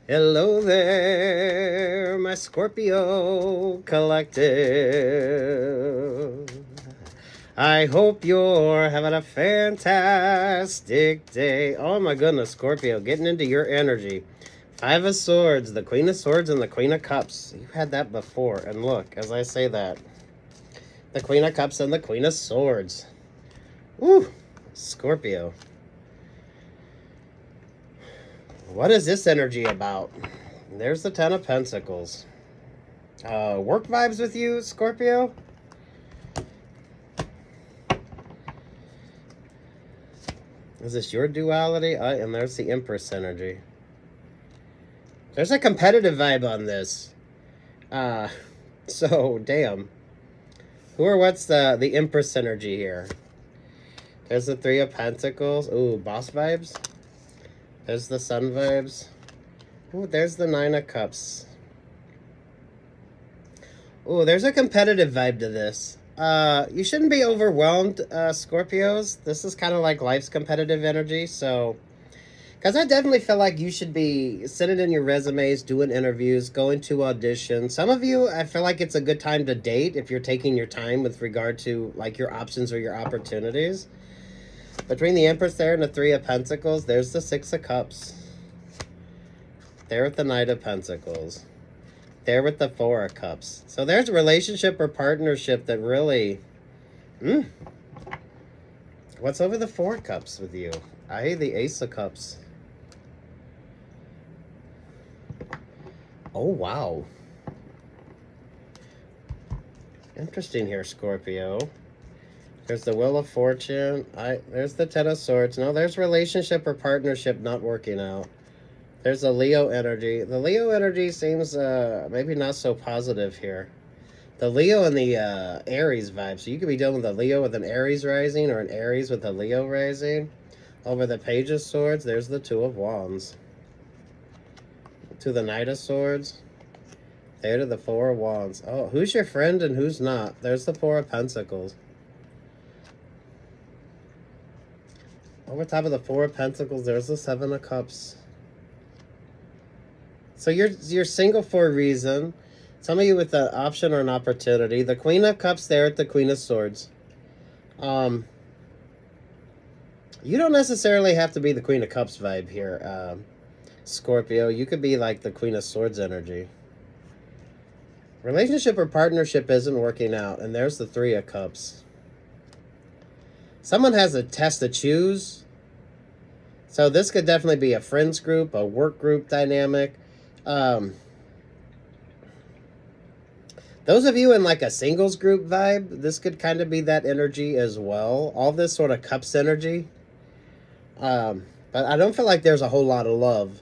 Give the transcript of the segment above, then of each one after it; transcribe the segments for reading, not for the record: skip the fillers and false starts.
Hello there, my Scorpio collective. I hope you're having a fantastic day. Oh my goodness, Scorpio, getting into your energy. Five of Swords, the Queen of Swords, and the Queen of Cups. You've had that before. And look, as I say that, the Queen of Cups and the Queen of Swords. Woo, Scorpio. What is this energy about? There's the Ten of Pentacles. Work vibes with you, Scorpio? Is this your duality? And there's the Empress energy. There's a competitive vibe on this. So, damn. Who or what's the Empress energy here? There's the Three of Pentacles. Ooh, boss vibes. There's the Sun vibes. Ooh, there's the Nine of Cups. Ooh, there's a competitive vibe to this. You shouldn't be overwhelmed, Scorpios. This is kind of like life's competitive energy, so... Because I definitely feel like you should be sending in your resumes, doing interviews, going to auditions. Some of you, I feel like it's a good time to date if you're taking your time with regard to, like, your options or your opportunities. Between the Empress there and the Three of Pentacles, there's the Six of Cups. There with the Knight of Pentacles. There with the Four of Cups. So there's a relationship or partnership that really... What's over the Four of Cups with you? The Ace of Cups. Oh, wow. Interesting here, Scorpio. There's the Wheel of Fortune. There's the Ten of Swords. No, there's relationship or partnership not working out. There's a Leo energy. The Leo energy seems maybe not so positive here. The Leo and the Aries vibe. So you could be dealing with a Leo with an Aries rising or an Aries with a Leo rising. Over the Page of Swords, there's the Two of Wands. To the Knight of Swords. There to the Four of Wands. Oh, who's your friend and who's not? There's the Four of Pentacles. Over top of the Four of Pentacles, there's the Seven of Cups. So you're single for a reason. Some of you with an option or an opportunity. The Queen of Cups there at the Queen of Swords. You don't necessarily have to be the Queen of Cups vibe here, Scorpio. You could be like the Queen of Swords energy. Relationship or partnership isn't working out. And there's the Three of Cups. Someone has a test to choose. So this could definitely be a friends group, a work group dynamic. Those of you in like a singles group vibe, this could kind of be that energy as well. All this sort of cups energy. But I don't feel like there's a whole lot of love.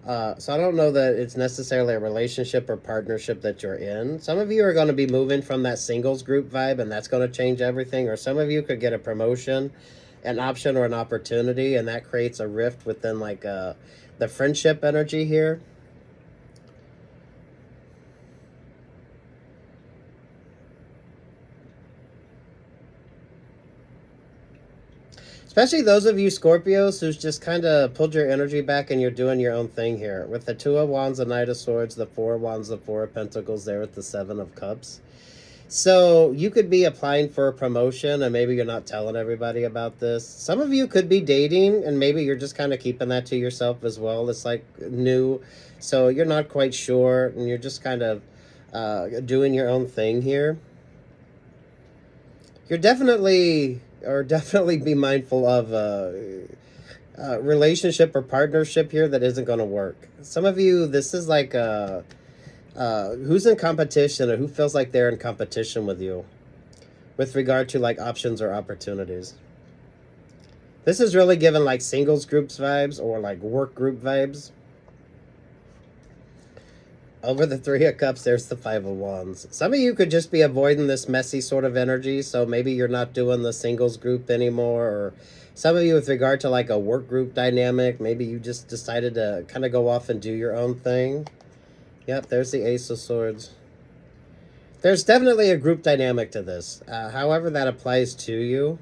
So I don't know that it's necessarily a relationship or partnership that you're in. Some of you are going to be moving from that singles group vibe, and that's going to change everything. Or some of you could get a promotion, an option, or an opportunity, and that creates a rift within like the friendship energy here. Especially those of you Scorpios who's just kind of pulled your energy back and you're doing your own thing here. With the Two of Wands, the Knight of Swords, the Four of Wands, the Four of Pentacles there with the Seven of Cups. So you could be applying for a promotion and maybe you're not telling everybody about this. Some of you could be dating and maybe you're just kind of keeping that to yourself as well. It's like new. So you're not quite sure and you're just kind of doing your own thing here. You're definitely be mindful of relationship or partnership here that isn't going to work. Some of you, this is like who's in competition or who feels like they're in competition with you with regard to like options or opportunities. This is really given like singles groups vibes or like work group vibes. Over the Three of Cups, there's the Five of Wands. Some of you could just be avoiding this messy sort of energy, so maybe you're not doing the singles group anymore, or some of you with regard to like a work group dynamic, maybe you just decided to kind of go off and do your own thing. Yep, there's the Ace of Swords. There's definitely a group dynamic to this, however that applies to you.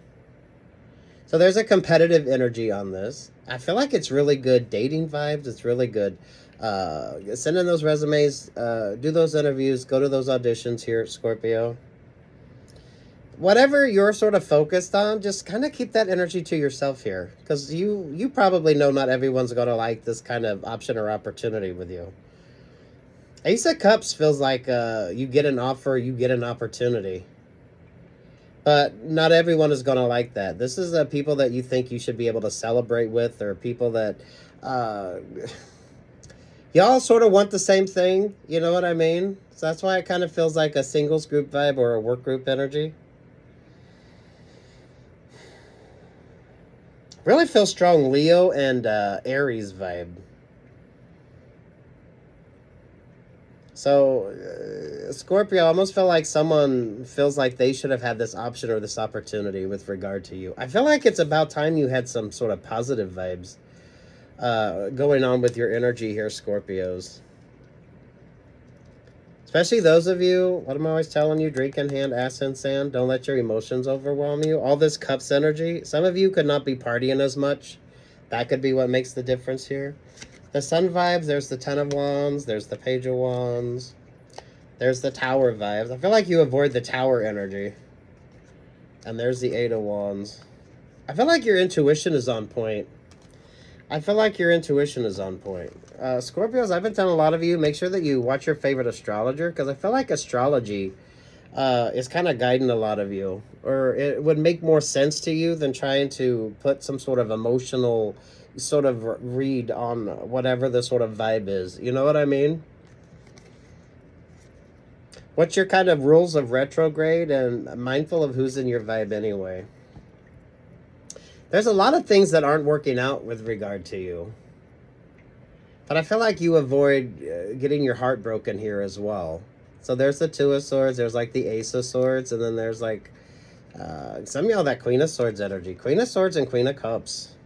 So there's a competitive energy on this. I feel like it's really good dating vibes. It's really good Send in those resumes, do those interviews, go to those auditions here at Scorpio. Whatever you're sort of focused on, just kind of keep that energy to yourself here, because you probably know not everyone's going to like this kind of option or opportunity with you. Ace of Cups feels like you get an offer, you get an opportunity. But not everyone is going to like that. This is people that you think you should be able to celebrate with, or people that y'all sort of want the same thing. You know what I mean? So that's why it kind of feels like a singles group vibe or a work group energy. Really feel strong Leo and Aries vibe. So, Scorpio, I almost feel like someone feels like they should have had this option or this opportunity with regard to you. I feel like it's about time you had some sort of positive vibes going on with your energy here, Scorpios. Especially those of you, what am I always telling you? Drink in hand, ass in sand. Don't let your emotions overwhelm you. All this cups energy. Some of you could not be partying as much. That could be what makes the difference here. The Sun vibes, there's the Ten of Wands, there's the Page of Wands, there's the Tower vibes. I feel like you avoid the Tower energy. And there's the Eight of Wands. I feel like your intuition is on point. Scorpios, I've been telling a lot of you, make sure that you watch your favorite astrologer, because I feel like astrology is kind of guiding a lot of you. Or it would make more sense to you than trying to put some sort of emotional sort of read on whatever the sort of vibe is. You know what I mean? What's your kind of rules of retrograde, and mindful of who's in your vibe anyway. There's a lot of things that aren't working out with regard to you. But I feel like you avoid getting your heart broken here as well. So there's the Two of Swords, there's like the Ace of Swords, and then there's like some of y'all that Queen of Swords energy. Queen of Swords and Queen of Cups.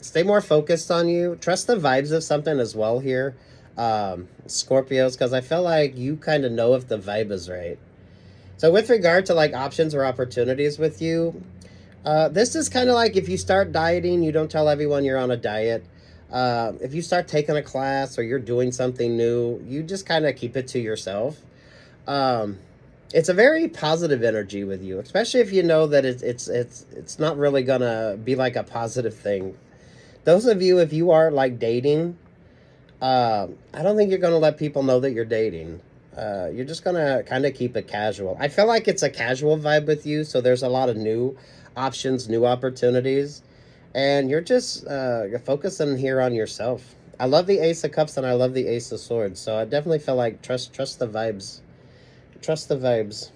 Stay more focused on you. Trust the vibes of something as well here, Scorpios, because I feel like you kind of know if the vibe is right. So with regard to like options or opportunities with you, this is kind of like if you start dieting, you don't tell everyone you're on a diet. If you start taking a class or you're doing something new, you just kind of keep it to yourself. It's a very positive energy with you, especially if you know that it's not really gonna be like a positive thing. Those of you, if you are like dating, I don't think you're gonna let people know that you're dating. You're just gonna kind of keep it casual. I feel like it's a casual vibe with you, so there's a lot of new options, new opportunities, and you're just you're focusing here on yourself. I love the Ace of Cups and I love the Ace of Swords, so I definitely feel like trust the vibes. Trust the vibes.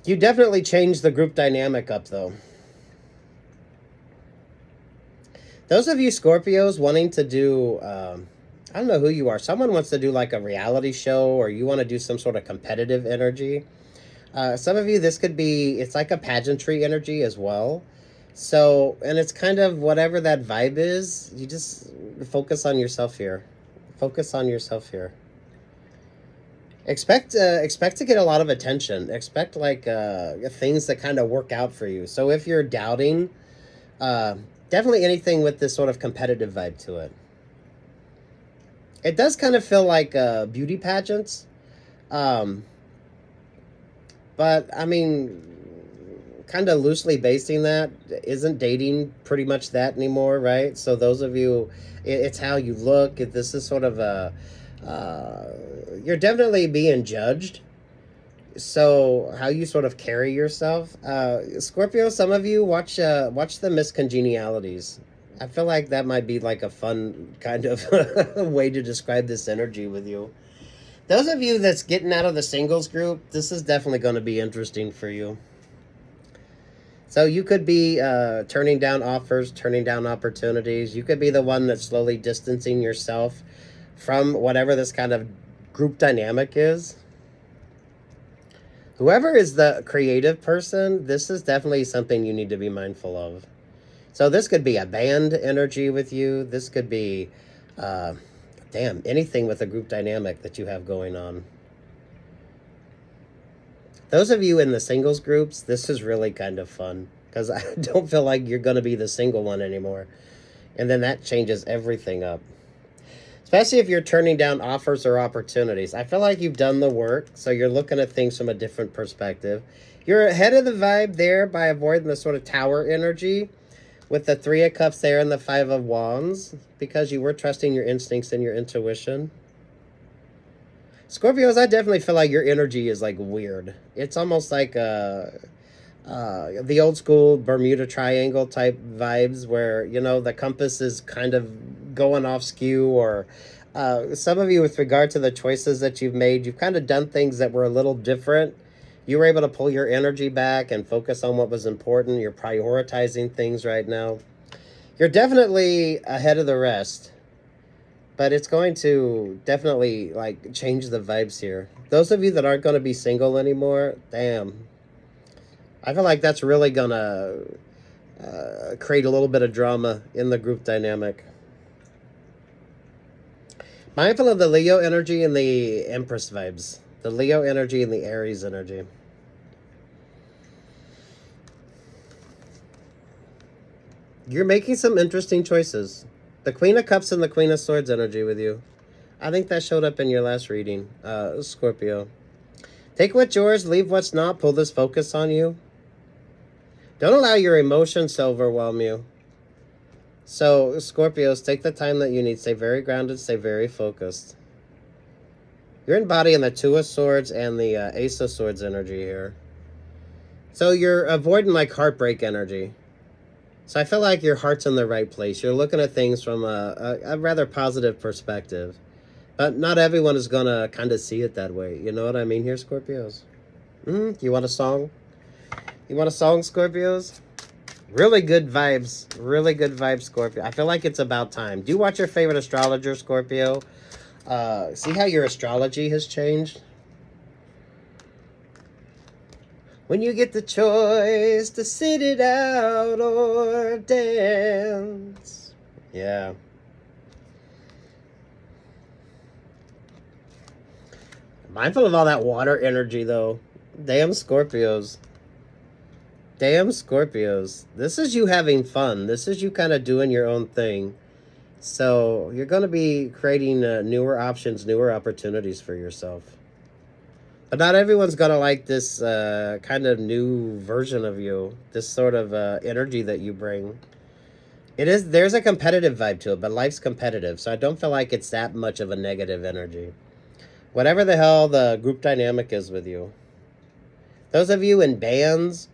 You definitely changed the group dynamic up, though. Those of you Scorpios wanting to do, I don't know who you are. Someone wants to do like a reality show, or you want to do some sort of competitive energy. Some of you, this could be, it's like a pageantry energy as well. So, and it's kind of whatever that vibe is, you just focus on yourself here. Focus on yourself here. Expect to get a lot of attention. Expect like things that kind of work out for you. So if you're doubting, definitely anything with this sort of competitive vibe to it. It does kind of feel like beauty pageants. But I mean, kind of loosely basing that, isn't dating pretty much that anymore, right? So those of you, it's how you look. This is sort of a, you're definitely being judged. So how you sort of carry yourself. Scorpio, some of you watch the Miscongenialities. I feel like that might be like a fun kind of way to describe this energy with you. Those of you that's getting out of the singles group, this is definitely going to be interesting for you. So you could be turning down offers, turning down opportunities. You could be the one that's slowly distancing yourself from whatever this kind of group dynamic is. Whoever is the creative person, this is definitely something you need to be mindful of. So this could be a band energy with you. This could be, anything with a group dynamic that you have going on. Those of you in the singles groups, this is really kind of fun. because I don't feel like you're going to be the single one anymore. And then that changes everything up. Especially if you're turning down offers or opportunities. I feel like you've done the work, so you're looking at things from a different perspective. You're ahead of the vibe there by avoiding the sort of tower energy with the Three of Cups there and the Five of Wands, because you were trusting your instincts and your intuition. Scorpios, I definitely feel like your energy is like weird. It's almost like the old school Bermuda Triangle type vibes where, you know, the compass is kind of going off skew, or some of you, with regard to the choices that you've made, you've kind of done things that were a little different. You were able to pull your energy back and focus on what was important. You're prioritizing things right now. You're definitely ahead of the rest, but it's going to definitely like change the vibes here. Those of you that aren't going to be single anymore, damn, I feel like that's really going to create a little bit of drama in the group dynamic. Mindful of the Leo energy and the Empress vibes. The Leo energy and the Aries energy. You're making some interesting choices. The Queen of Cups and the Queen of Swords energy with you. I think that showed up in your last reading, Scorpio. Take what's yours, leave what's not. Pull this focus on you. Don't allow your emotions to overwhelm you. So, Scorpios, take the time that you need. Stay very grounded, stay very focused. You're embodying the Two of Swords and the Ace of Swords energy here. So you're avoiding like heartbreak energy. So I feel like your heart's in the right place. You're looking at things from a rather positive perspective. But not everyone is going to kind of see it that way. You know what I mean here, Scorpios? You want a song? You want a song, Scorpios? Really good vibes. Really good vibes, Scorpio. I feel like it's about time. Do you watch your favorite astrologer, Scorpio? See how your astrology has changed? When you get the choice to sit it out or dance. Yeah. Mindful of all that water energy, though. Damn Scorpios. Damn Scorpios. This is you having fun. This is you kind of doing your own thing. So you're going to be creating newer options, newer opportunities for yourself. But not everyone's going to like this kind of new version of you, this sort of energy that you bring. There's a competitive vibe to it, but life's competitive, so I don't feel like it's that much of a negative energy. Whatever the hell the group dynamic is with you. Those of you in bands,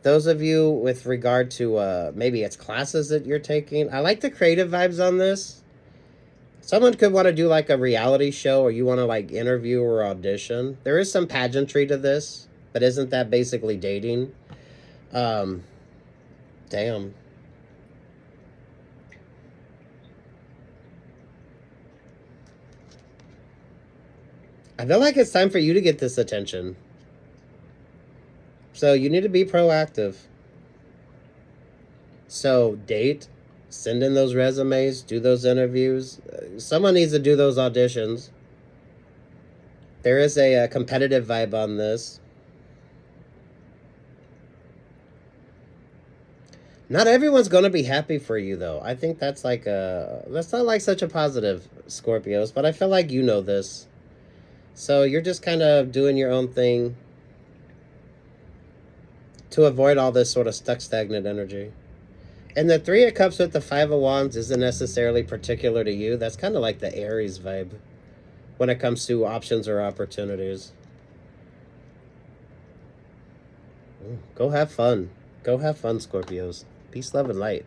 those of you with regard to maybe it's classes that you're taking, I like the creative vibes on this. Someone could want to do like a reality show, or you want to like interview or audition. There is some pageantry to this, but isn't that basically dating? Damn. I feel like it's time for you to get this attention. So you need to be proactive. So date. Send in those resumes, do those interviews. Someone needs to do those auditions. There is a competitive vibe on this. Not everyone's going to be happy for you, though. I think that's that's not like such a positive, Scorpios, but I feel like you know this. So you're just kind of doing your own thing to avoid all this sort of stuck, stagnant energy. And the Three of Cups with the Five of Wands isn't necessarily particular to you. That's kind of like the Aries vibe when it comes to options or opportunities. Go have fun. Go have fun, Scorpios. Peace, love, and light.